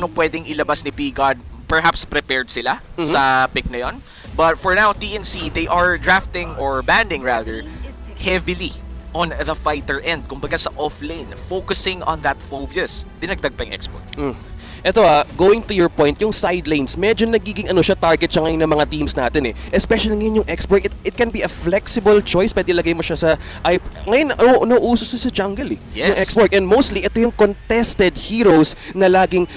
anong pwedeng ilabas ni P-God. Perhaps prepared sila sa pick na yon. But for now, TNC, they are drafting or banding rather heavily on the fighter end. Kumbaga sa off-lane, focusing on that Phoveus. Dinagdag pa yung export. Ito going to your point, yung side lanes, medyo nagiging target siya ngayon ng mga teams natin eh. Especially ngayon yung export, it can be a flexible choice. Pwede ilagay mo siya sa, ngayon, uso sa jungle eh. Yes. Yung export. And mostly, ito yung contested heroes na laging,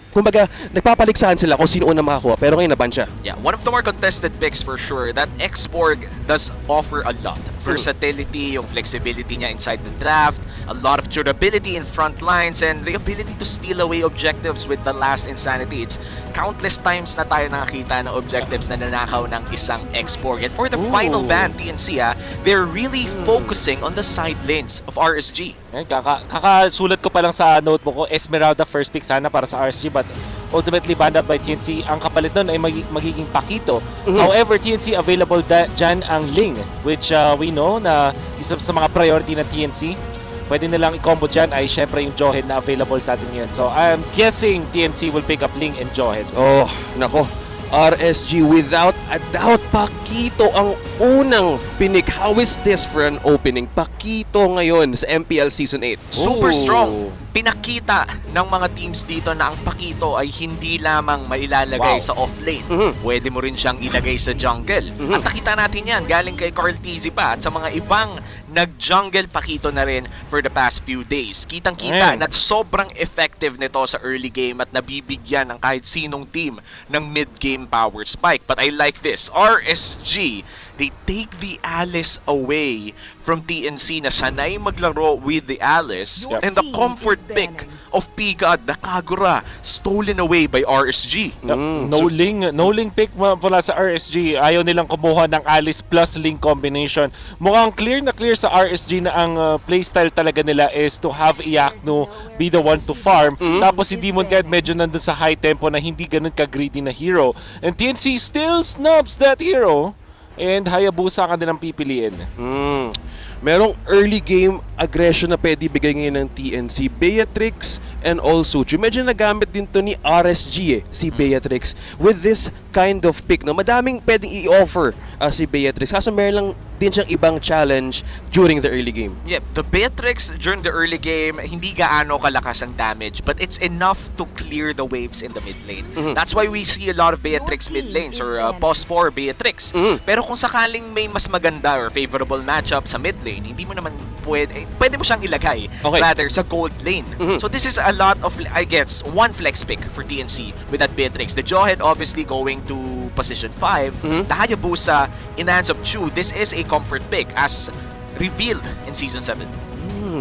kumbaga, nagpapaligsahan sila kung sino unang makakuha. Pero ngayon naban siya. Yeah, one of the more contested picks for sure. That X-Borg does offer a lot. Versatility, yung flexibility niya inside the draft, a lot of durability in front lines, and the ability to steal away objectives with the last Insanity. It's countless times na tayo nakakita ng objectives na nanakaw ng isang X-Borg. And for the final ban, TNC, they're really focusing on the side lanes of RSG. Kakasulat ko pa lang sa notebook ko, Esmeralda first pick sana para sa RSG, but ultimately banned up by TNC. Ang kapalit nun ay magiging Pakito. However, TNC available dyan ang Ling, which we know na isa sa mga priority ng TNC. Pwede nilang i-combo dyan ay syempre yung Johead na available sa atin ngayon. So I'm guessing TNC will pick up Ling and Johead. Oh, nako. RSG without a doubt, Pakito ang unang pinik. How is this for an opening? Pakito ngayon sa MPL Season 8. Super strong. Pinakita ng mga teams dito na ang Pakito ay hindi lamang mailalagay sa off-lane. Pwede mo rin siyang ilagay sa jungle. At nakita natin yan galing kay Carl TZ pa at sa mga ibang nag-jungle Pakito na rin for the past few days. Kitang-kita na sobrang effective nito sa early game at nabibigyan ng kahit sinong team ng mid-game power spike. But I like this. RSG, they take the Alice away from TNC na sanay maglaro with the Alice, and the comfort pick of P-God, the Kagura, stolen away by RSG. No Ling pick mula sa RSG. Ayaw nilang kumuha ng Alice plus Ling combination. Mukhang clear na clear sa RSG na ang playstyle talaga nila is to have Iakno be the one to farm. Tapos si Demon God medyo nandun sa high tempo na hindi ganun ka-greedy na hero. And TNC still snubs that hero. And Hayabusa ka din ang pipiliin. Merong early game aggression na pwede bigay ngayon ng TNC. Beatrix and also Chu. Medyo nagamit din to ni RSG si Beatrix with this kind of pick. No? Madaming pwedeng i-offer si Beatrix. Kaso meron lang din siyang ibang challenge during the early game. Yep, the Beatrix during the early game, hindi gaano kalakas ang damage, but it's enough to clear the waves in the mid lane. That's why we see a lot of Beatrix mid lanes or post 4 Beatrix. Pero kung sakaling may mas maganda or favorable matchup sa mid lane, hindi mo naman pwede mo siyang ilagay rather sa gold lane. So this is a lot of, I guess, one flex pick for TNC with that Beatrix. The Jawhead obviously going to position 5. The Hayabusa in hands of Chu, this is a comfort pick as revealed in Season 7.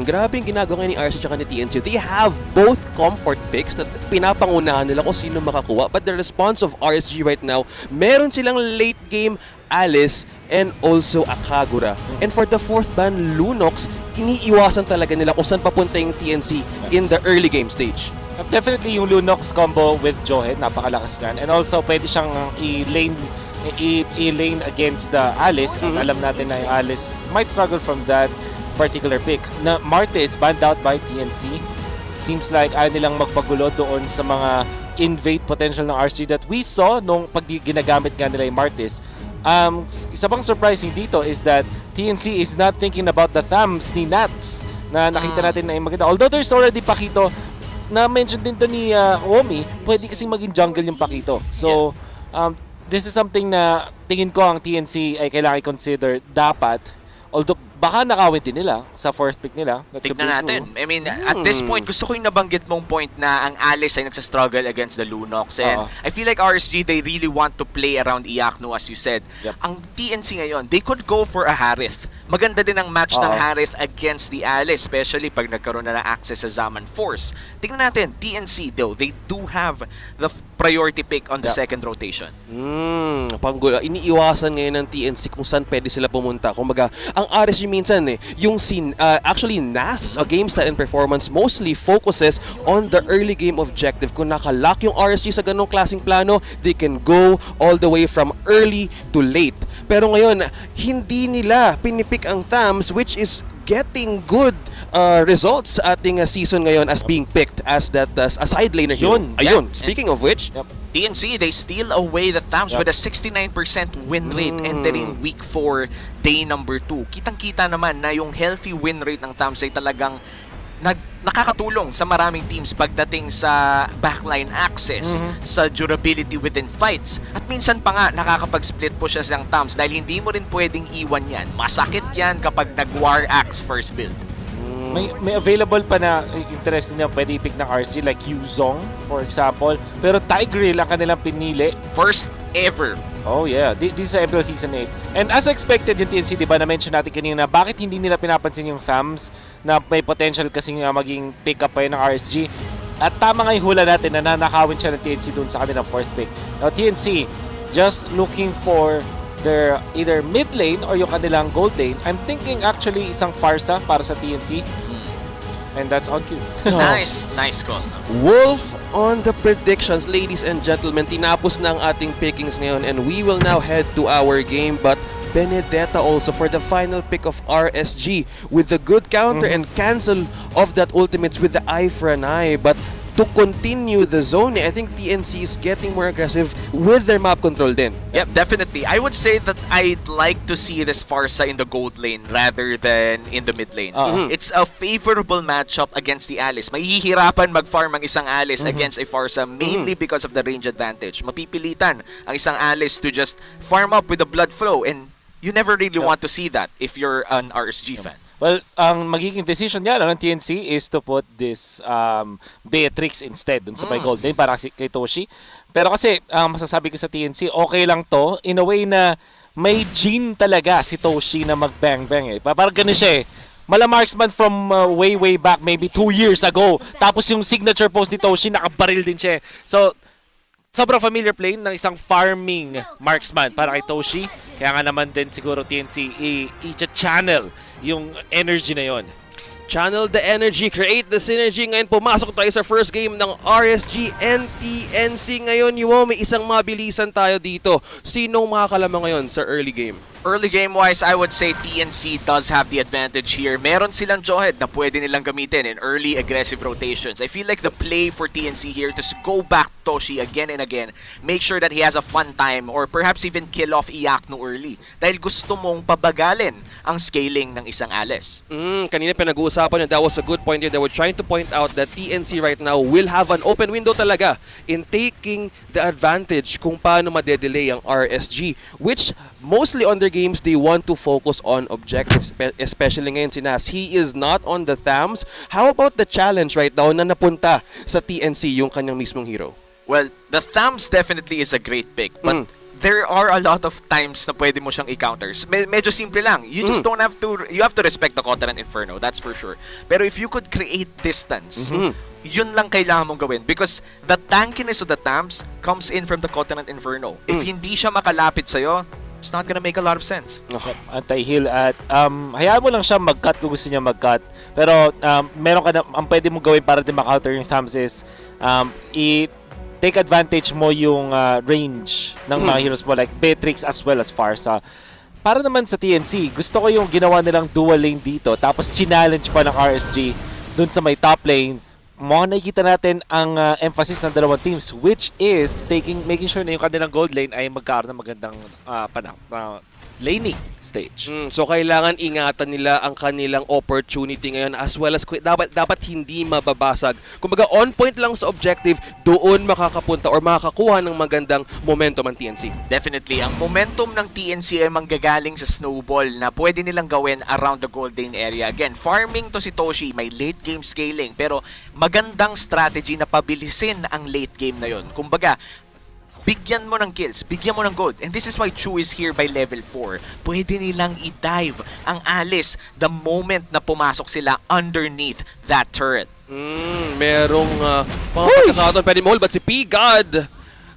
Grabe yung ginagawa ni RSG at ni TNC. They have both comfort picks na pinapangunahan nila kung sino makakuha. But the response of RSG right now, meron silang late game Alice and also Akagura. And for the fourth ban, Lunox, iniiwasan talaga nila kung saan papunta yung TNC in the early game stage. Definitely yung Lunox combo with Johead, napakalakas yan. And also pwede siyang i-lane against the Alice. Alam natin na yung Alice might struggle from that particular pick. Na Martes banned out by TNC. Seems like ayaw nilang magpagulo doon sa mga invade potential ng RSG that we saw nung pag ginagamit nga nila yung Martes. Isa bang surprising dito is that TNC is not thinking about the thumbs ni Nats na nakita natin na yung maganda. Although there's already Pakito, na-mention din to ni Omi, pwede kasing maging jungle yung Pakito. So, this is something na tingin ko ang TNC ay kailangan i-consider dapat. Although, baka nakawin din nila sa fourth pick nila. Tignan natin. I mean, at this point, gusto ko yung nabanggit mong point na ang Alice ay nagsastruggle against the Lunox. And I feel like RSG, they really want to play around Iakno, as you said. Ang TNC ngayon, they could go for a Harith. Maganda din ang match ng Harith against the Alice, especially pag nagkaroon na ng access sa Zaman Force. Tingnan natin, TNC though, they do have the priority pick on the second rotation. Panggula. Iniiwasan ngayon ng TNC kung saan pwede sila pumunta. Kumbaga, ang RSG minsan yung actually Nath's game style and performance mostly focuses on the early game objective. Kung nakalock yung RSG sa ganong klaseng plano, they can go all the way from early to late. Pero ngayon, hindi nila pinipick ang thumbs, which is getting good results sa ating season ngayon as being picked as that a side laner hero. Yun. Ayun, Yeah. speaking of which, Yep. TNC, they steal away the Tams Yep. with a 69% win rate entering week 4, day number 2. Kitang-kita naman na yung healthy win rate ng Tams ay talagang nakakatulong sa maraming teams pagdating sa backline access, sa durability within fights. At minsan pa nga, nakakapag-split po siya sa Tams dahil hindi mo rin pwedeng iwan yan. Masakit yan kapag nag-War Axe first build. May available pa na interest na pwede i-pick ng RC like Yuzong, for example. Pero Tigreal ang kanilang pinili. First ever. Oh yeah, this is sa MPL Season 8. And as expected yung TNC, di ba, na-mention natin kanina, bakit hindi nila pinapansin yung Thams na may potential kasi nga maging pick-up pa yun ng RSG. At tama nga yung hula natin na nanakawin siya ng TNC dun sa kanilang 4th pick. Now TNC, just looking for their either mid lane or yung kanilang gold lane. I'm thinking actually isang Farsa para sa TNC. And that's on cue. Nice call. Wolf on the predictions, ladies and gentlemen. Tinapos na ang ating pickings ngayon and we will now head to our game. But Benedetta also for the final pick of RSG with the good counter and cancel of that ultimates with the eye for an eye. But to continue the zone, I think TNC is getting more aggressive with their map control din. Yep, definitely. I would say that I'd like to see this Farsa in the gold lane rather than in the mid lane. It's a favorable matchup against the Alice. Mahihirapan mag-farm ang isang Alice against a Farsa mainly because of the range advantage. Mapipilitan ang isang Alice to just farm up with the blood flow and you never really want to see that if you're an RSG fan. Well, ang magiging decision niya ng TNC is to put this Beatrix instead dun sa may gold lane para kay Toshi. Pero kasi, masasabi ko sa TNC, okay lang to in a way na may gene talaga si Toshi na mag-bang-bang eh. Parang ganun siya eh. Mala marksman from way back, maybe 2 years ago. Tapos yung signature pose ni Toshi, nakabaril din siya eh. So, sobrang familiar play ng isang farming marksman para kay Toshi. Kaya nga naman din siguro TNC i-channel yung energy na yon. Channel the energy, create the synergy. Ngayon pumasok tayo sa first game ng RSG and TNC. Ngayon, may isang mabilisan tayo dito. Sinong makakalamang ngayon sa early game? Early game-wise, I would say TNC does have the advantage here. Meron silang Jawhead na pwede nilang gamitin in early aggressive rotations. I feel like the play for TNC here to go back Toshi again and again, make sure that he has a fun time or perhaps even kill off Iakno early. Dahil gusto mong pabagalin ang scaling ng isang Alice. Kanina pinag-uusapan yun, that was a good point here. They were trying to point out that TNC right now will have an open window talaga in taking the advantage kung paano madedelay ang RSG, which mostly on their games, they want to focus on objectives, especially ngayon si Nas. He is not on the Thams. How about the challenge right now na napunta sa TNC yung kanyang mismong hero? Well, the Thams definitely is a great pick, but there are a lot of times na pwede mo siyang i-counters. Medyo simple lang. You just don't have to, you have to respect the Continent Inferno, that's for sure. Pero if you could create distance, yun lang kailangan mong gawin because the tankiness of the Thams comes in from the Continent Inferno. If hindi siya makalapit sa'yo, it's not gonna make a lot of sense. Anti-heal at hayaan mo lang siya mag-cut kung gusto niya mag-cut. Pero meron ka na, ang pwede mong gawin para din ma-counter yung Thams is take advantage mo yung range ng mga heroes mo like Beatrix as well as Farsa. Para naman sa TNC, gusto ko yung ginawa nilang dual lane dito tapos challenge pa ng RSG dun sa may top lane. Nakikita natin ang emphasis ng dalawang teams which is making sure na yung kanilang gold lane ay magkaroon ng magandang laning stage. So kailangan ingatan nila ang kanilang opportunity ngayon as well as dapat hindi mababasag. Kumbaga on point lang sa objective, doon makakapunta or makakakuha ng magandang momentum ang TNC. Definitely, ang momentum ng TNC ay manggagaling sa snowball na pwede nilang gawin around the gold lane area. Again, farming to si Toshi, may late game scaling, pero magandang strategy na pabilisin ang late game na yon. Kumbaga, bigyan mo ng kills, bigyan mo ng gold. And this is why Chu is here by level 4. Pwede nilang i-dive ang Alice the moment na pumasok sila underneath that turret. Merong pagkakataon pwede mo hold, but si P-God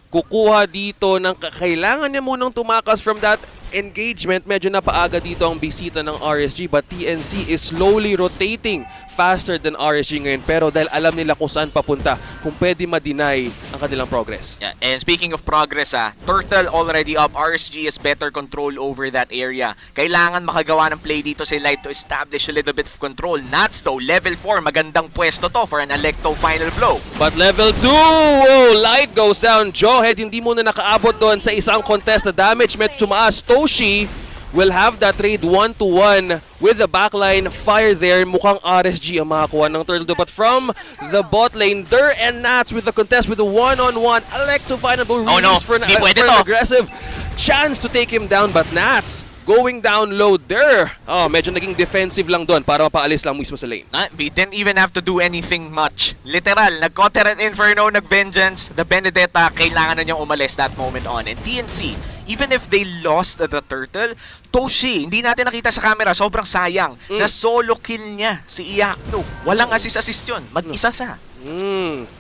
kukuha dito ng kailangan niya munang tumakas from that engagement, medyo napaaga dito ang bisita ng RSG, but TNC is slowly rotating faster than RSG ngayon. Pero dahil alam nila kung saan papunta, kung pwede ma-deny ang kanilang progress. Yeah, and speaking of progress, Turtle already up. RSG has better control over that area. Kailangan makagawa ng play dito si Light to establish a little bit of control. Nats though, level 4, magandang pwesto to for an Alecto final blow. But level 2, oh, Light goes down. Jawhead hindi muna nakaabot doon sa isang contest na damage. Medyo tumaas. Toshi will have that trade 1-to-1 with the backline fire there. Mukhang RSG ang makakuha ng Turtle. But from the bot lane, Der and Nats with the contest with the one-on-one. Alecto final blow release for an aggressive chance to take him down. But Nats going down low there. Oh, medyo naging defensive lang doon para mapaalis lang mismo sa lane. We didn't even have to do anything much. Literal, nag-Counter Inferno, nag-Vengeance. The Benedetta, kailangan na niyang umalis that moment on. And TNC, even if they lost the Turtle, Toshi, hindi natin nakita sa camera, sobrang sayang na solo kill niya si Iakno. Walang assist yun. Mag-isa siya.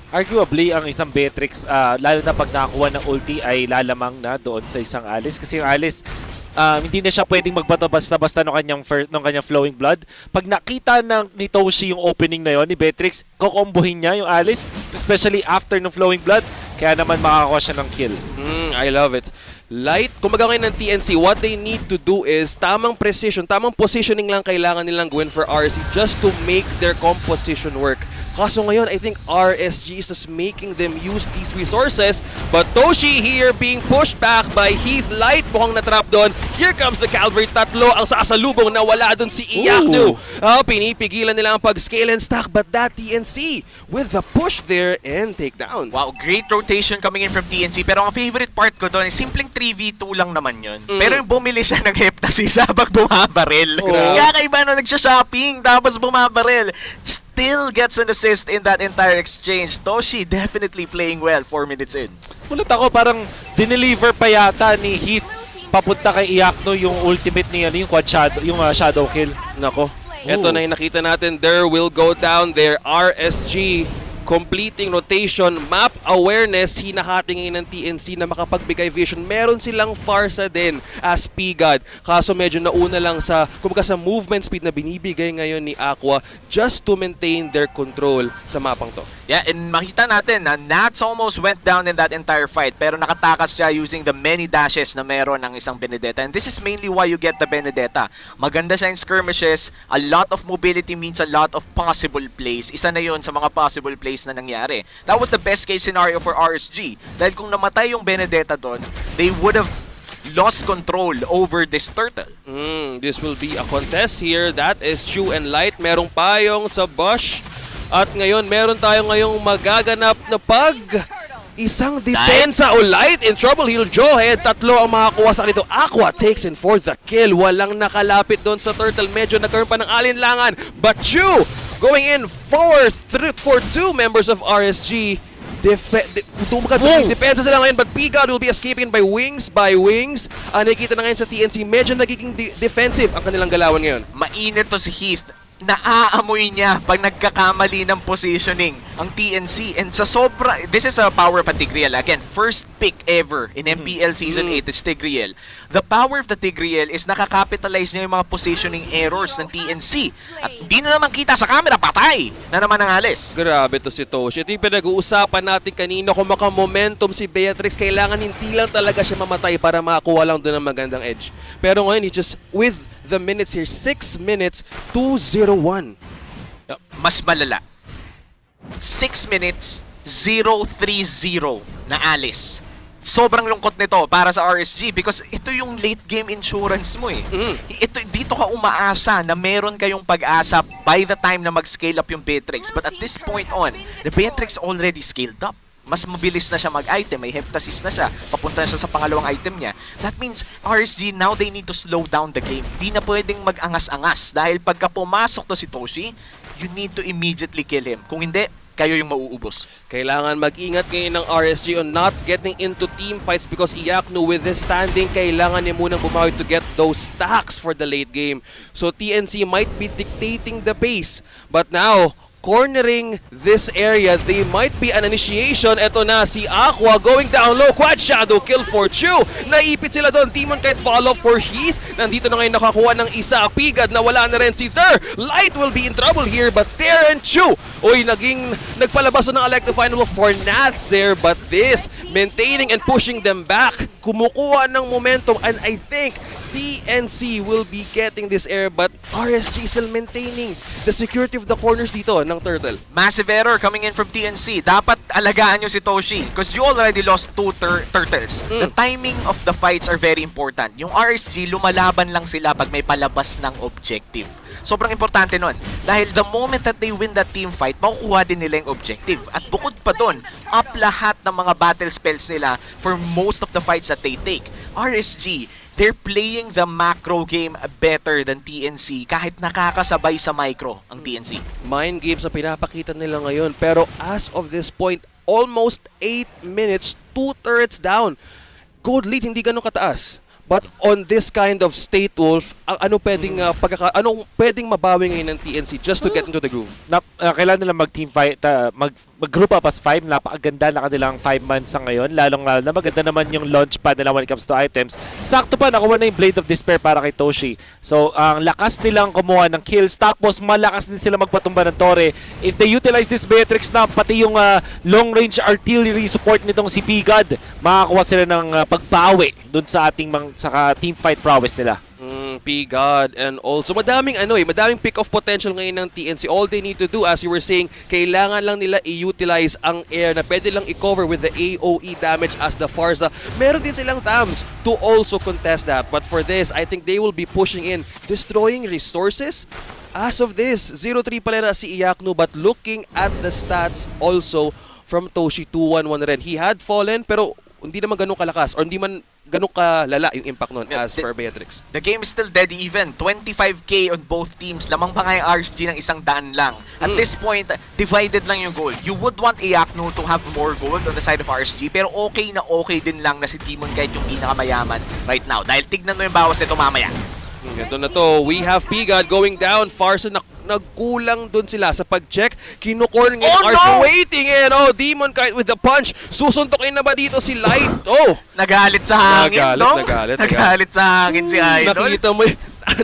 Arguably, ang isang Beatrix, lalo na pag nakakuha ng ulti, ay lalamang na doon sa isang Alice. Kasi yung Alice, hindi na siya pwedeng magbato basta-basta ng kanyang flowing blood. Pag nakita ni Toshi yung opening na yon ni Beatrix, kokombohin niya yung Alice, especially after ng flowing blood. Kaya naman makakakuha siya ng kill. I love it. Light, kumbaga ngayon ng TNC, what they need to do is tamang precision, tamang positioning lang kailangan nilang gawin for RSG just to make their composition work. Kaso ngayon, I think RSG is just making them use these resources. But Toshi here being pushed back by Heath. Light mukhang natrap doon. Here comes the Calvary. Tatlo ang sasalubong na wala doon si Iakno. Pinipigilan nila ang pag-scale and stack. But that TNC with the push there and takedown. Wow, great rotation coming in from TNC. Pero ang favorite part ko doon, simpleng 3v2 lang naman yun. Pero yung bumili siya ng Heptasis habang bumabaril. Kakaiba na nagsha-shopping tapos bumabaril. Still gets an assist in that entire exchange. Toshi definitely playing well 4 minutes in. Ulit ako, parang dineliver pa yata ni Heath papunta kay Iakno yung ultimate niya, yung quad shadow, yung shadow kill. Nako, eto na yung nakita natin. There will go down there. RSG completing rotation, map awareness, hinahati ngayon ng TNC na makapagbigay vision. Meron silang Farsa din as P-God. Kaso medyo nauna lang sa, kumbaga sa movement speed na binibigay ngayon ni Aqua just to maintain their control sa mapang to. Yeah, and makita natin na Nats almost went down in that entire fight pero nakatakas siya using the many dashes na meron ng isang Benedetta. And this is mainly why you get the Benedetta. Maganda siya in skirmishes, a lot of mobility means a lot of possible plays. Isa na yun sa mga possible plays na nangyari. That was the best case scenario for RSG. Dahil kung namatay yung Benedetta doon, they would have lost control over this Turtle. This will be a contest here. That is Chu and Light. Merong payong sa Bush. At ngayon, meron tayo ngayong magaganap na isang depensa o Light in trouble. Heal Jawhead. Tatlo ang makakuha sa kanito. Aqua takes in for the kill. Walang nakalapit doon sa Turtle. Medyo nagkaroon pa ng alinlangan. But Chu going in for 2 members of RSG. Depensa sila ngayon, but P-God will be escaping by wings. Nakikita na ngayon sa TNC, medyo nagiging defensive ang kanilang galawan ngayon. Mainit to si Heath. Naaamoy niya pag nagkakamali ng positioning ang TNC. And sa sobra, this is a power of Tigreal. Again, first pick ever in MPL Season 8 is Tigreal. The power of the Tigreal is nakakapitalize niya yung mga positioning errors ng TNC. At di na naman kita sa camera, patay na naman ang Alice. Grabe to si Toshi. Ito yung pinag-uusapan natin kanina, kung maka-momentum si Beatrix, kailangan hindi lang talaga siya mamatay para makakuha lang doon ng magandang edge. Pero ngayon, he just, with the minutes here, 6 minutes, 2-0-1. Mas malala. 6 minutes, 0-3-0 na Alice. Sobrang lungkot nito para sa RSG because ito yung late game insurance mo eh. Dito ka umaasa na meron kayong pag-asa by the time na mag-scale up yung Beatrix. But at this point on, the Beatrix already scaled up. Mas mabilis na siya mag-item, may Heptasis na siya, papunta na siya sa pangalawang item niya. That means RSG, now they need to slow down the game. Di na pwedeng mag-angas-angas dahil pagka pumasok to si Toshi, you need to immediately kill him. Kung hindi, kayo yung mauubos. Kailangan mag-ingat ngayon ng RSG on not getting into team fights because Iakno with this standing, kailangan niya munang bumawi to get those stacks for the late game. So TNC might be dictating the pace. But now, cornering this area. They might be an initiation. Ito na si Aqua going down low. Quad Shadow kill for Chu. Naipit sila doon. Demon Kite follow for Heath. Nandito na ngayon nakakuha ng isa. Pigad na wala na rin si Thur. Light will be in trouble here, but Thur and Chu. Uy, nagpalabas ng Electrifying for Naths there, but this maintaining and pushing them back. Kumukuha ng momentum, and I think TNC will be getting this air, but RSG still maintaining the security of the corners dito ng Turtle. Massive error coming in from TNC. Dapat alagaan nyo si Toshi because you already lost 2 turtles. The timing of the fights are very important. Yung RSG, lumalaban lang sila pag may palabas ng objective. Sobrang importante nun. Dahil the moment that they win that team fight, makukuha din nila yung objective. At bukod pa dun, up lahat ng mga battle spells nila for most of the fights that they take. RSG, they're playing the macro game better than TNC kahit nakakasabay sa micro ang TNC. Mind games na pinapakita nila ngayon, pero as of this point, almost 8 minutes, 2 turrets down. Gold lead hindi ganun kataas. But on this kind of state, Wolf, anong pwedeng mabawi ngayon ng TNC just to get into the groove? Kailangan nila mag-team fight, mag-group up as 5. Napakaganda na kanilang 5 months sa ngayon. Lalong na maganda naman yung launch pad nila when it comes to items. Sakto pa, nakuha na yung Blade of Despair para kay Toshi. So, ang lakas nilang kumuha ng kills. Tapos, malakas din sila magpatumba ng Torre. If they utilize this Beatrix na, pati yung long-range artillery support nitong si Pigad, makakuha sila ng pagbawi dun sa ating sa team fight prowess nila. P-God, and also madaming pick-off potential ngayon ng TNC. All they need to do, as you were saying, kailangan lang nila i-utilize ang air na pwede lang i-cover with the AOE damage as the Pharsa. Meron din silang TAMs to also contest that. But for this, I think they will be pushing in, destroying resources. As of this, 0-3 pala na si Iyaknu, but looking at the stats also from Toshi, 2-1-1 rin. He had fallen, pero hindi naman ganun kalakas or hindi man ganun kalala yung impact nun as for Beatrix. The game is still dead even. 25k on both teams. Lamang pa nga yung RSG ng 100 lang. At this point, divided lang yung gold. You would want Iyaknu to have more gold on the side of RSG, pero okay na okay din lang na si Demon Kite yung pinakamayaman right now. Dahil tignan mo yung bawas nito mamaya. Ito na to. We have Pigad going down. Pharsa nagkulang dun sila sa pag-check. Kinukorn ngayon. Arthur waiting in. Oh, Demon Kite with the punch. Susuntokin na ba dito si Light? Oh! Nagalit sa hangin, Nagalit sa hangin si Idol. Nakita mo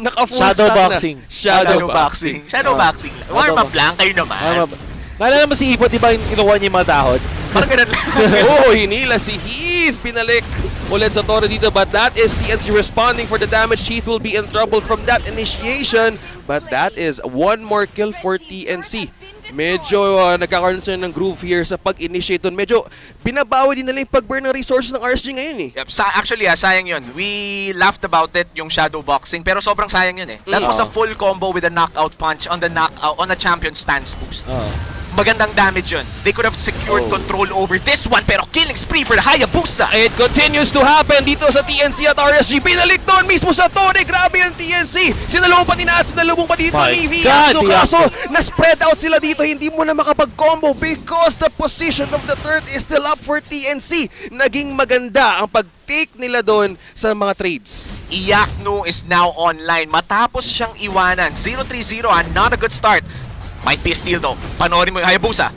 naka-full Shadow stack boxing. Na. Shadow boxing. Shadow boxing. Warm up lang kayo naman. Naalala mo si Ipot, di ba yung kinuha niya yung mga dahon? Parang ganun lang. Oh, hinila si Heath. Pinalik ulit sa Torre dito, but that is TNC responding for the damage. Heath will be in trouble from that initiation, but that is one more kill for TNC. Medyo nagkakaroon sila ng groove here sa pag-initiate doon. Medyo binabawi din nila yung pag-burn ng resources ng RSG ngayon eh. Yep. Actually, sayang yun. We laughed about it, yung shadow boxing, pero sobrang sayang yun eh. That was a full combo with a knockout punch on the on a champion stance boost. Magandang damage yun. They could have secured control over this one, pero killing spree for the Hayabusa. It continues to happen dito sa TNC at RSG. Pinalik doon mismo sa Torre. Grabe ang TNC. Sinalubong pa ni Nat, sinalubong pa dito ni Iyaknu. Kaso, na-spread out sila dito. Hindi mo na makapag-combo because the position of the third is still up for TNC. Naging maganda ang pag-take nila doon sa mga trades. Iyaknu is now online. Matapos siyang iwanan. 0-3-0, not a good start. Might be a steal though. Panoorin mo yung Hayabusa.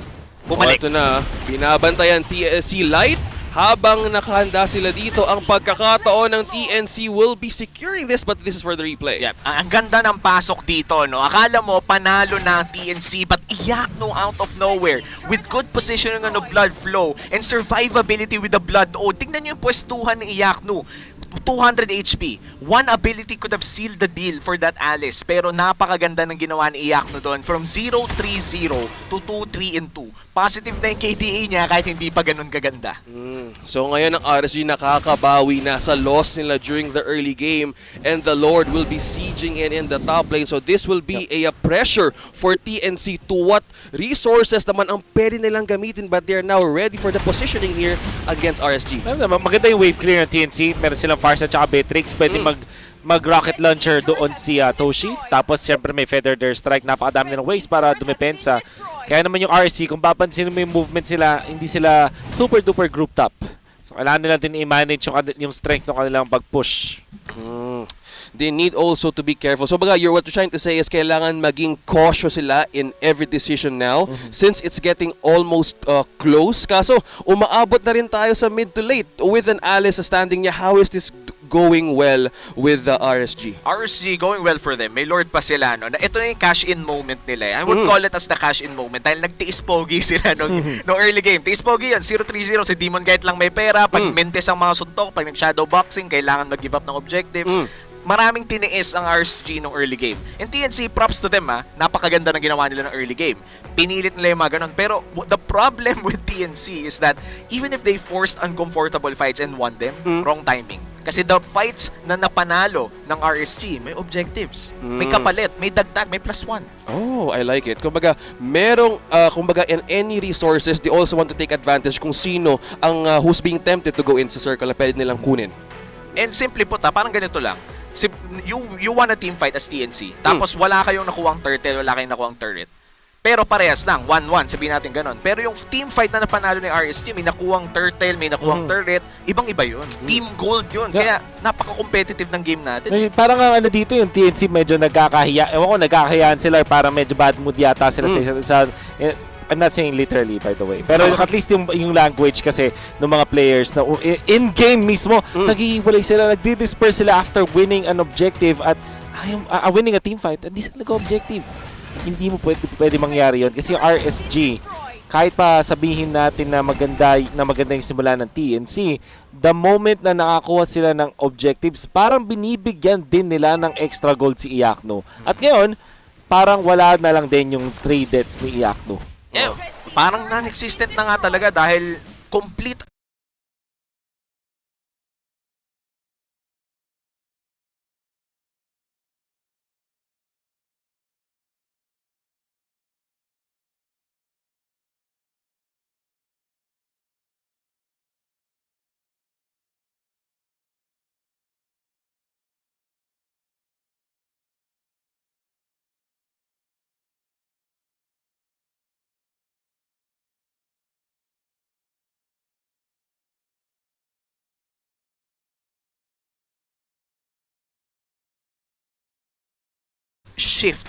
Bumalik. Ito na, binabantayan TNC Light. Habang nakahanda sila dito, ang pagkakataon ng TNC will be securing this, but this is for the replay. Yep. Ang ganda ng pasok dito, no? Akala mo panalo na ang TNC, but Iyaknu out of nowhere with good positioning on the blood flow and survivability with the blood. Tingnan niyo yung pwestuhan ng Iyaknu. 200 HP. One ability could have sealed the deal for that Alice, pero napakaganda ng ginawa ni Iyaknu doon from 0-3-0 to 2-3-2. Positive na yung KDA niya kahit hindi pa ganun kaganda. So ngayon ang RSG nakakabawi na sa loss nila during the early game, and the Lord will be sieging in the top lane. So this will be a pressure for TNC to what resources naman ang pwede nilang gamitin, but they're now ready for the positioning here against RSG. Maganda yung wave clear ng TNC. Meron silang Pharsa at Beatrix. Pwede mag-rocket launcher doon si Toshi. Tapos siyempre may Feather Dare Strike. Napakadami ng ways para dumepensa. Kaya naman yung RSC, kung papansin mo yung movement sila, hindi sila super duper grouped up. So, kailangan nila din i-manage yung strength ng kanilang pag-push. They need also to be careful. So baga, what you're trying to say is kailangan maging cautious sila in every decision now since it's getting almost close. Kaso umaabot na rin tayo sa mid to late with an Alice standing niya. How is this going well with the RSG? RSG going well for them. May Lord pa sila, no? Ito na yung cash-in moment nila. I would call it as the cash-in moment dahil nagtiis pogi sila nung early game. Tiis pogi yan, 0-3-0. Si Demon Knight lang may pera. Pag mentes ang mga suntok, pag nag-shadow boxing, kailangan mag-give up ng objectives. Maraming tiniis ang RSG nung early game. And TNC, props to them napakaganda ng ginawa nila ng early game. Pinilit nila yung mga ganun. Pero the problem with TNC is that even if they forced uncomfortable fights and won them, wrong timing. Kasi the fights na napanalo ng RSG, may objectives, may kapalit, may dagdag, may +1. Oh, I like it. Kumbaga, merong, kumbaga, in any resources, they also want to take advantage kung sino ang who's being tempted to go into circle na pwede nilang kunin. And simply put, parang ganito lang. You won a team fight as TNC, tapos wala kayong nakuhang turtle, wala kayong nakuhang turret. Pero parehas lang, 1-1, sabihin natin ganun. Pero yung team fight na napanalo ni RSG, may nakuhang turtle, may nakuhang turret, ibang-iba yun. Team gold yun. Kaya napaka-competitive ng game natin. Parang ang dito yung TNC medyo nagkakahiya. Ewan ko, nagkakahiyaan sila, parang medyo bad mood yata sila sa isa't isa. I'm not saying literally, by the way. Pero at least yung language kasi ng mga players na in-game mismo, naghihiwalay sila, nagdi-disperse sila after winning an objective at winning a team fight, hindi sila nag-objective. Hindi mo pwede mangyari yun. Kasi yung RSG, kahit pa sabihin natin na maganda yung simula ng TNC, the moment na nakakuha sila ng objectives, parang binibigyan din nila ng extra gold si Iakno. At ngayon, parang wala na lang din yung 3 deaths ni Iakno. Parang non-existent na nga talaga dahil complete shift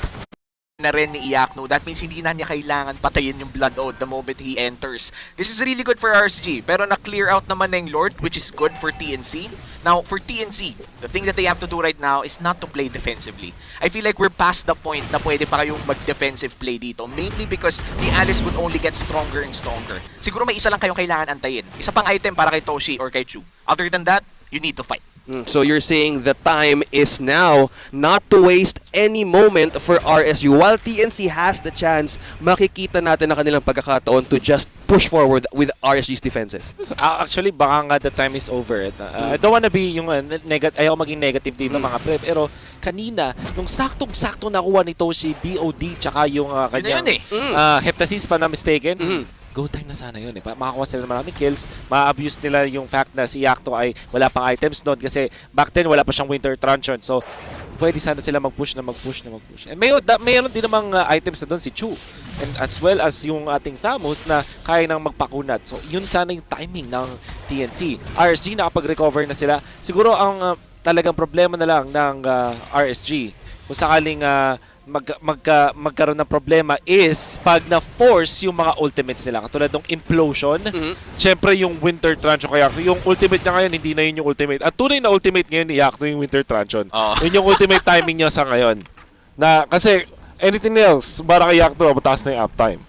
na rin ni Iakno. That means hindi na niya kailangan patayin yung Blood Oath the moment he enters. This is really good for RSG. Pero na-clear out naman na yung Lord, which is good for TNC. Now, for TNC, the thing that they have to do right now is not to play defensively. I feel like we're past the point na pwede pa kayong mag-defensive play dito. Mainly because the Alice would only get stronger and stronger. Siguro may isa lang kayong kailangan antayin. Isa pang item para kay Toshi or kay Chu. Other than that, you need to fight. So you're saying the time is now not to waste any moment for RSU. While TNC has the chance, makikita natin ang kanilang pagkakataon to just push forward with RSG's defenses. Actually, baka nga the time is over. I don't wanna be yung ayaw maging negative dito mga pre, pero kanina, nung saktong-sakto nakuha ni Toshi, BOD, tsaka yung kanyang Heptasis, pa na mistaken, go time na sana yun. Makakuha sila ng maraming kills, ma-abuse nila yung fact na si Iakno ay wala pang items doon kasi back then wala pa siyang Winter Truncheon. So, pwede sana sila mag-push. And mayroon din namang items na doon si Chu. And as well as yung ating Thamus na kaya nang magpakunat. So, yun sana yung timing ng TNC. RSG nakapag-recover na sila. Siguro ang talagang problema na lang ng RSG kung sakaling magkaroon ng problema is pag na-force yung mga ultimates nila. Katulad ng Implosion, syempre yung Winter Truncheon kaya yung ultimate niya ngayon, hindi na yun yung ultimate. At tunay na ultimate ngayon ni Iakno yung Winter Truncheon. Yun yung ultimate timing niya sa ngayon. Na, kasi anything else, para kay Iakno, mataas na yung uptime.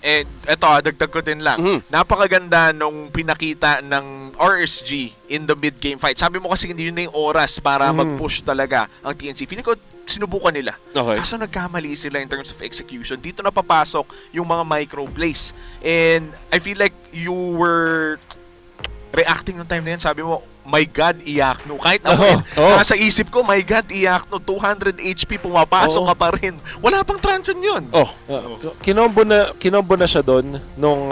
Eh, eto, dagdag ko din lang. Napakaganda nung pinakita ng RSG in the mid-game fight. Sabi mo kasi hindi yun na yung oras para mag-push talaga ang TNC. Feeling ko, sinubukan nila. Okay. Kaso nagkamali sila in terms of execution. Dito na papasok yung mga micro plays. And I feel like you were reacting ng time na yan. Sabi mo, my God, Iakno. Kahit ako, nasa isip ko, my God, Iakno, 200 HP, pumapasok ka pa rin. Wala pang Truncheon yun. Kinombo na siya doon nung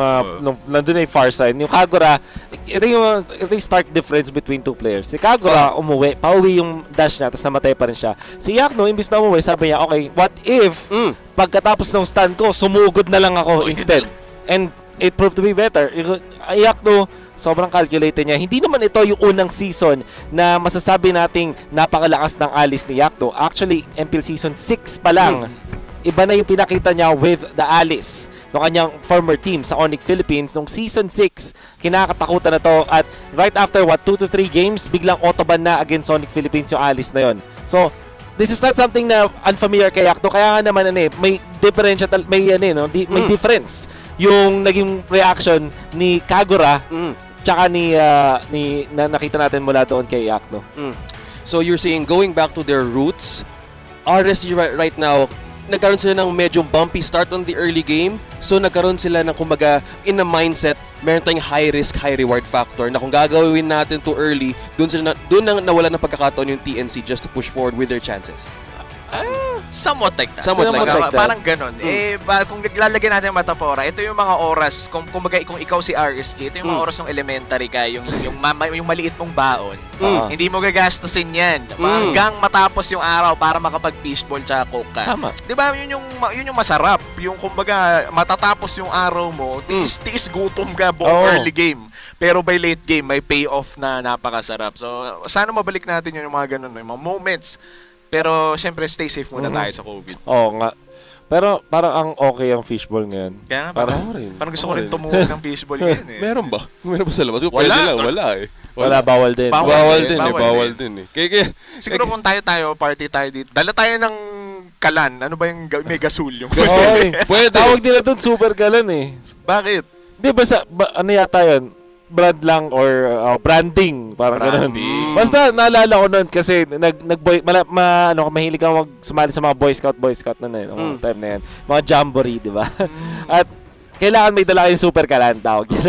nandun na yung far side. Yung Kagura, ito yung stark difference between two players. Si Kagura, pauwi yung dash niya, tapos namatay pa rin siya. Si Iakno, imbis na umuwi, sabi niya, okay, what if, pagkatapos ng stun ko, sumugod na lang ako instead. And it proved to be better. Yakto, sobrang calculated niya. Hindi naman ito yung unang season na masasabi nating napakalakas ng Alice ni Yakto. Actually, MPL Season 6 pa lang, iba na yung pinakita niya with the Alice ng kanyang former team sa Onyx Philippines. Nung Season 6, kinakatakutan na to. At right after, 2 to 3 games, biglang autoban na against Onyx Philippines yung Alice na yon. So, this is not something na unfamiliar kay Yakto. Kaya nga naman, may differential, may difference yung naging reaction ni Kagura tsaka na nakita natin mula doon kay Yakto. So you're saying going back to their roots, RSG right now, nagkaroon sila ng medyo bumpy start on the early game. So nagkaroon sila ng kumbaga in a mindset, meron tayong high risk, high reward factor na kung gagawin natin too early, doon nang nawala ng pagkakataon yung TNC just to push forward with their chances. Somewhat like that. Somewhat like that. Parang ganun. Kung naglalagay natin yung metapora, ito yung mga oras, kung ikaw si RSG, ito yung mga oras ng elementary ka, yung maliit mong baon. Hindi mo gagastusin yan. Hanggang matapos yung araw para makapag-fishball tsaka coke ka. Tama. Di ba? Yun yung masarap. Yung kumbaga, matatapos yung araw mo, tiis gutom ka buong early game. Pero by late game, may payoff na napakasarap. So, sana mabalik natin yung mga ganun, yung mga moments. Pero, syempre, stay safe muna tayo sa COVID. Oo nga. Pero parang ang okay ang fishball ngayon. Kaya nga, Parang gusto ko rin tumuhog ng fishball ngayon eh. Meron ba? Meron ba sa labas? Wala. Pwede lang, wala eh. Wala, bawal din. Bawal din eh. Kaya, Siguro kung tayo, party tayo dito. Dala tayo ng kalan. Ano ba yung may gasul yung Oy, pwede. tawag nila doon super galan eh. Bakit? Di ba ano yata yun? Brand lang or branding, parang ganun. Branding. Basta naalala ko noon kasi mahilig ako sumali sa mga Boy Scout na noon, time na yan. Mga jamboree, di ba? At kailangan may dala kayong super kalan, tawag yun.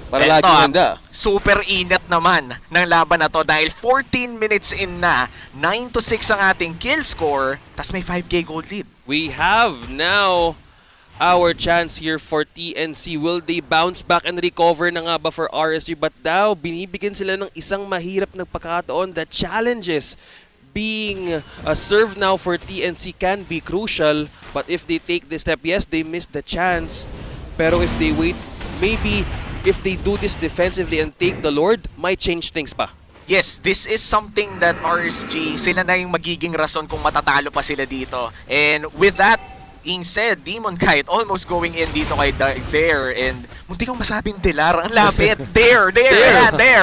para Eto, lagi handa. super init naman ng laban na to dahil 14 minutes in na, 9-6 ang ating kill score, tas may 5k gold lead. We have now our chance here for TNC. Will they bounce back and recover na nga ba for RSG? But now, binibigyan sila ng isang mahirap na pagkakataon. The challenges being served now for TNC can be crucial. But if they take this step, yes, they missed the chance. Pero if they wait, maybe if they do this defensively and take the Lord, might change things pa. Yes, this is something that RSG, sila na yung magiging rason kung matatalo pa sila dito. And with that being said, Demon Kite almost going in dito kay Dare and munti kong masabing Dilar, ang lapit. Dare.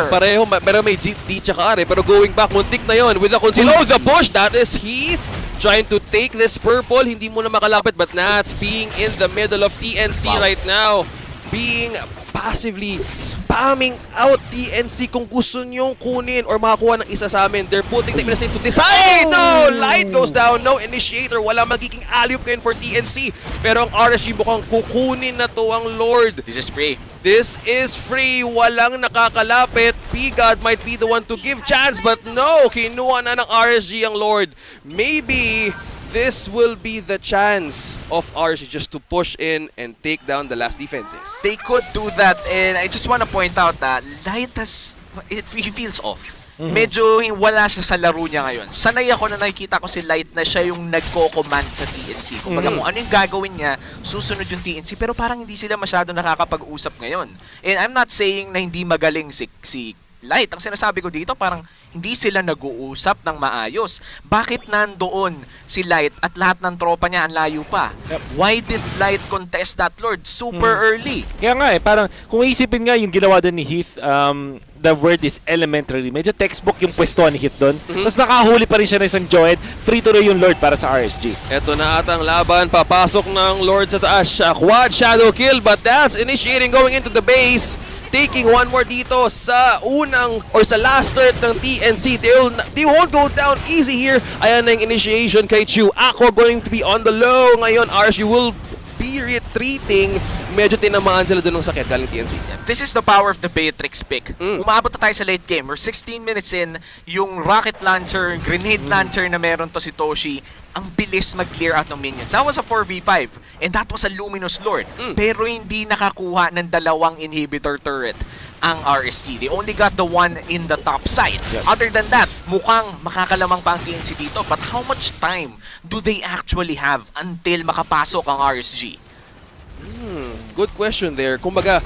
Pareho, pero may D tsaka R pero going back, muntik na yon with the Conceal. The push, that is Heath trying to take this purple, hindi mo na makalapit, but Nats being in the middle of TNC right now, being passively spamming out TNC kung gusto nyong kunin or makakuha ng isa sa amin. They're putting the instinct to decide. No! Light goes down. No initiator. Wala magiging alley-oop ngayon for TNC. Pero ang RSG mukhang kukunin na to ang Lord. This is free. This is free. Walang nakakalapit. P-God might be the one to give chance, but no! Kinuha na ng RSG ang Lord. Maybe this will be the chance of RSG just to push in and take down the last defenses. They could do that, and I just want to point out that Light he feels off. Medyo wala siya sa laro niya ngayon. Sanay ako na nakikita ko si Light na siya yung nagko-command sa TNC. Kumbaga kung ano yung gagawin niya, susunod yung TNC. Pero parang hindi sila masyado nakakapag-usap ngayon. And I'm not saying na hindi magaling si Light. Ang sinasabi ko dito, parang hindi sila nag-uusap ng maayos. Bakit nandoon si Light at lahat ng tropa niya ang layo pa? Why did Light contest that Lord super early? Kaya nga parang kung isipin nga yung ginawa doon ni Heath, the word is elementary. Medyo textbook yung pwestuhan ni Heath doon. Tapos nakahuli pa rin siya ng isang Joed. Free to yung Lord para sa RSG. Ito na atang laban. Papasok ng Lord sa taas. Quad shadow kill, but that's initiating going into the base. Taking one more dito sa unang or sa last turret ng TNC. They won't go down easy here. Ayan na yung initiation kay Chu. Aqua going to be on the low. Ngayon, RSG will be retreating. Medyo tinamaan sila dun ng sakit galing TNC. This is the power of the Beatrix pick. Umabot na tayo sa late game. We're 16 minutes in. Yung rocket launcher, grenade launcher na meron to si Toshi, ang bilis mag-clear out ng minions. That was a 4v5 and that was a Luminous Lord. Pero hindi nakakuha ng dalawang inhibitor turret ang RSG. They only got the one in the top side. Other than that, mukhang makakalamang pa ang TNC dito. But how much time do they actually have until makapasok ang RSG? Good question there. Kumbaga,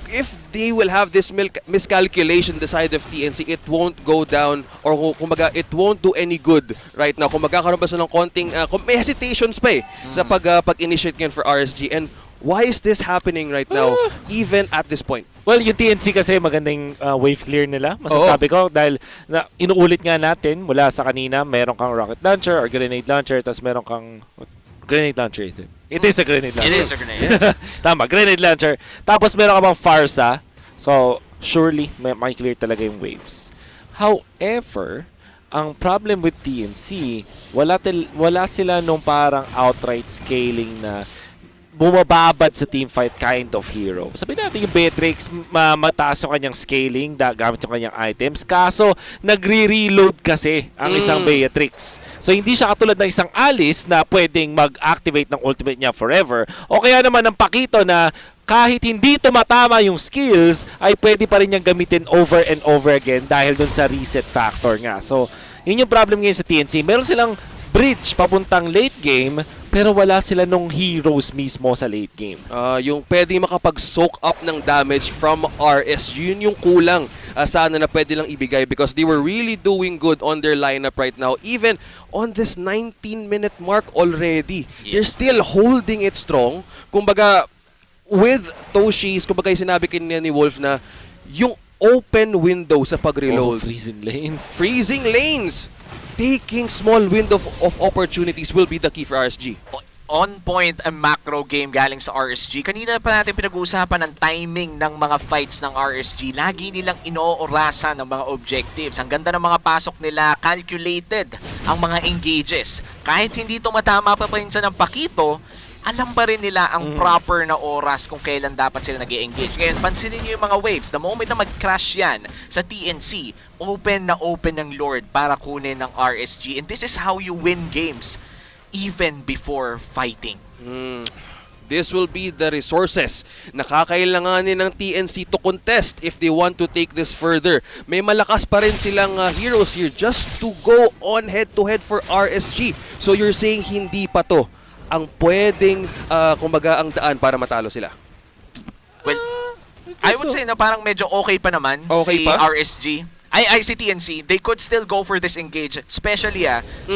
if they will have this miscalculation the side of TNC, it won't go down or kumbaga it won't do any good right now. Kung magkakaroon ba sila ng konting may hesitations pa sa pag-initiate ngayon for RSG. And why is this happening right now even at this point? Well, yung TNC kasi magandang wave clear nila. Masasabi ko dahil inuulit nga natin mula sa kanina, meron kang rocket launcher or grenade launcher, tapos meron kang grenade launcher ito. It is a grenade launcher. It is a grenade. Tama, grenade launcher. Tapos meron ka bang Farsa. So, surely, may clear talaga yung waves. However, ang problem with TNC, wala sila nung parang outright scaling na bumababad sa teamfight kind of hero. Sabihin natin yung Beatrix, mataas yung kanyang scaling, gamit yung kanyang items. Kaso, nagre-reload kasi ang isang Beatrix. So, hindi siya katulad ng isang Alice na pwedeng mag-activate ng ultimate niya forever. O kaya naman ng Pakito na kahit hindi tumatama yung skills, ay pwede pa rin niyang gamitin over and over again dahil dun sa reset factor nga. So, yun yung problem ngayon sa TNC. Meron silang bridge papuntang late game, pero wala sila nung heroes mismo sa late game. Yung pwede makapag-soak up ng damage from RS, yun yung kulang sana na pwede lang ibigay because they were really doing good on their lineup right now. Even on this 19-minute mark already, they're still holding it strong. Kumbaga, with Toshi's, kumbaga yung sinabi kanina ni Wolf na yung open window sa pag-reload. Freezing lanes. Freezing lanes! Taking small window of opportunities will be the key for RSG. On point ang macro game galing sa RSG. Kanina pa natin pinag-uusapan ng timing ng mga fights ng RSG. Lagi nilang inoorasan ng mga objectives. Ang ganda ng mga pasok nila, calculated ang mga engages. Kahit hindi tumatama pa pinsan ng Pakito, alam pa rin nila ang proper na oras kung kailan dapat sila nag-engage. Ngayon, pansinin nyo yung mga waves. The moment na mag-crash yan sa TNC, open na open ng Lord para kunin ng RSG. And this is how you win games even before fighting. This will be the resources na kakailanganin ng TNC to contest if they want to take this further. May malakas pa rin silang heroes here just to go on head-to-head for RSG. So you're saying hindi pa to ang pwedeng, kumbaga, ang daan para matalo sila? Well, I would say na parang medyo okay pa naman si RSG. Si TNC, they could still go for this engage, especially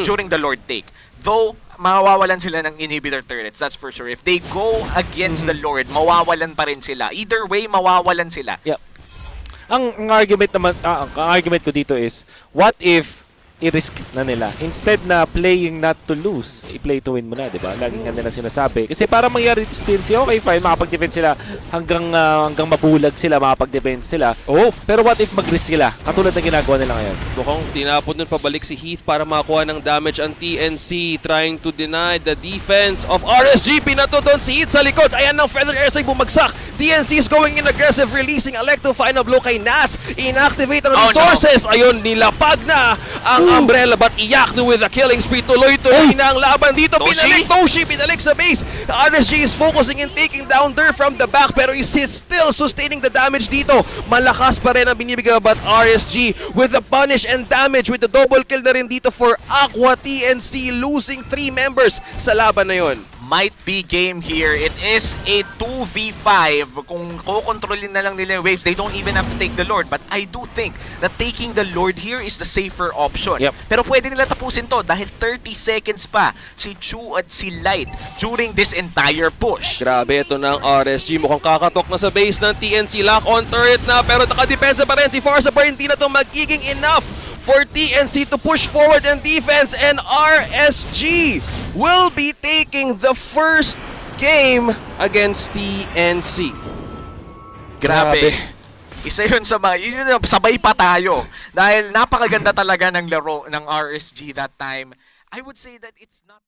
during the Lord take. Though, mawawalan sila ng inhibitor turrets, that's for sure. If they go against the Lord, mawawalan pa rin sila. Either way, mawawalan sila. Yeah. Ang argument naman, ang argument ko dito is, what if i-risk na nila. Instead na playing not to lose, i-play to win mo na, di ba? Laging nga nila sinasabi. Kasi para mangyari dito TNC, okay, fine, makapag-defense sila hanggang mabulag sila, makapag-defense sila. Pero what if mag-risk sila? Katulad ng ginagawa nila ngayon. Mukhang tinapon nun pabalik si Heath para makakuha ng damage ang TNC, trying to deny the defense of RSG. Pinato doon si Heath sa likod. Ayan ng Feather Airside bumagsak. TNC is going in aggressive, releasing Electo final blow kay Nats. Inactivate ang resources. Ayun, nilapag na ang Umbrella, but Iyakno with a killing spree. Tuloy-tuloy na ang laban dito. Toshi pinalik sa base. RSG is focusing in taking down Dur from the back, pero is still sustaining the damage dito. Malakas pa rin ang binibigay about RSG with the punish and damage with the double kill na rin dito for Aqua. TNC losing 3 members sa laban na yon. Might be game here. It is a 2v5. Kung kukontrolin na lang nila yung waves, they don't even have to take the Lord. But I do think that taking the Lord here is the safer option. Yep. Pero pwede nila tapusin to dahil 30 seconds pa si Chu at si Light during this entire push. Grabe, ito na ang RSG. Mukhang kakatok na sa base ng TNC. Lock on turret na, pero nakadepensa pa rin si Farsa, pero hindi na ito magiging enough for TNC to push forward in defense, and RSG will be taking the first game against TNC. Grabe. Isa yun sa mga, yun, sabay pa tayo. Dahil napakaganda talaga ng laro ng RSG that time. I would say that it's not